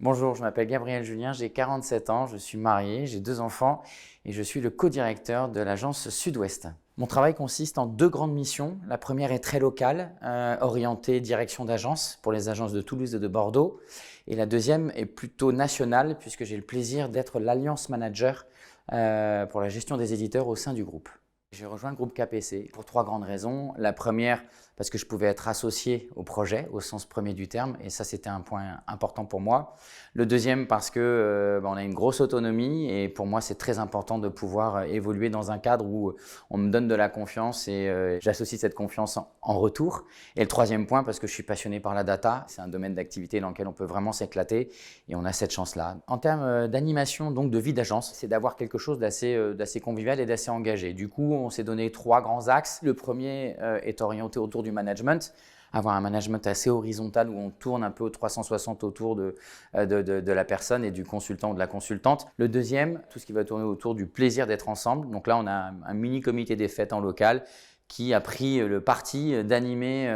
Bonjour, je m'appelle Gabriel Julien, j'ai 47 ans, je suis marié, j'ai 2 enfants et je suis le co-directeur de l'agence Sud-Ouest. Mon travail consiste en 2 grandes missions. La première est très locale, orientée direction d'agence pour les agences de Toulouse et de Bordeaux. Et la deuxième est plutôt nationale puisque j'ai le plaisir d'être l'alliance manager pour la gestion des éditeurs au sein du groupe. J'ai rejoint le groupe KPC pour 3 grandes raisons. La première, parce que je pouvais être associé au projet au sens premier du terme et ça c'était un point important pour moi. Le deuxième, parce que on a une grosse autonomie et pour moi c'est très important de pouvoir évoluer dans un cadre où on me donne de la confiance et j'associe cette confiance en retour. Et le troisième point, parce que je suis passionné par la data, c'est un domaine d'activité dans lequel on peut vraiment s'éclater et on a cette chance-là. En termes d'animation, donc de vie d'agence, c'est d'avoir quelque chose d'assez convivial et d'assez engagé. Du coup, on s'est donné 3 grands axes. Le premier est orienté autour du management, avoir un management assez horizontal où on tourne un peu au 360 autour de la personne et du consultant ou de la consultante. Le deuxième, tout ce qui va tourner autour du plaisir d'être ensemble. Donc là, on a un mini comité des fêtes en local qui a pris le parti d'animer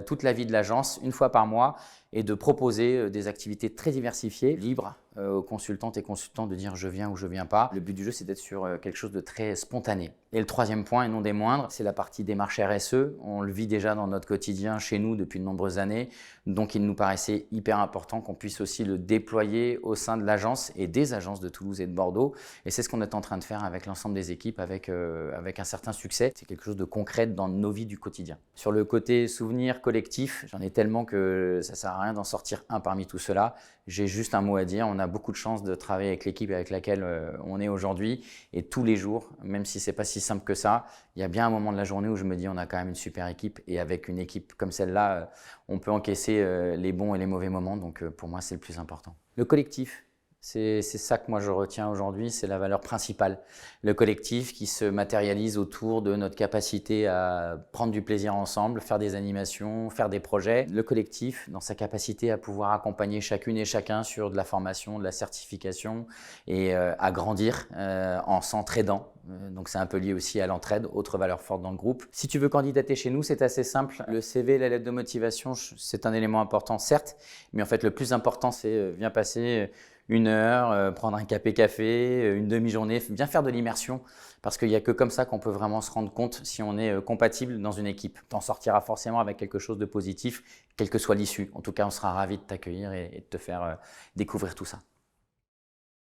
toute la vie de l'agence une fois par mois et de proposer des activités très diversifiées, libres aux consultantes et consultants de dire je viens ou je viens pas. Le but du jeu, c'est d'être sur quelque chose de très spontané. Et le troisième point, et non des moindres, c'est la partie démarche RSE. On le vit déjà dans notre quotidien chez nous depuis de nombreuses années, donc il nous paraissait hyper important qu'on puisse aussi le déployer au sein de l'agence et des agences de Toulouse et de Bordeaux. Et c'est ce qu'on est en train de faire avec l'ensemble des équipes avec un certain succès. C'est quelque chose de concret dans nos vies du quotidien. Sur le côté souvenir collectif, j'en ai tellement que ça sert à rien d'en sortir un parmi tout cela. J'ai juste un mot à dire, on a beaucoup de chance de travailler avec l'équipe avec laquelle on est aujourd'hui et tous les jours, même si c'est pas si simple que ça, il y a bien un moment de la journée où je me dis on a quand même une super équipe et avec une équipe comme celle-là, on peut encaisser les bons et les mauvais moments, donc pour moi c'est le plus important. Le collectif. C'est ça que moi je retiens aujourd'hui, c'est la valeur principale. Le collectif qui se matérialise autour de notre capacité à prendre du plaisir ensemble, faire des animations, faire des projets. Le collectif dans sa capacité à pouvoir accompagner chacune et chacun sur de la formation, de la certification et à grandir en s'entraidant. Donc c'est un peu lié aussi à l'entraide, autre valeur forte dans le groupe. Si tu veux candidater chez nous, c'est assez simple. Le CV, la lettre de motivation, c'est un élément important certes, mais en fait le plus important c'est viens passer 1 heure, prendre un café, une demi-journée, bien faire de l'immersion parce qu'il n'y a que comme ça qu'on peut vraiment se rendre compte si on est compatible dans une équipe. Tu en sortiras forcément avec quelque chose de positif, quelle que soit l'issue. En tout cas, on sera ravis de t'accueillir et de te faire découvrir tout ça.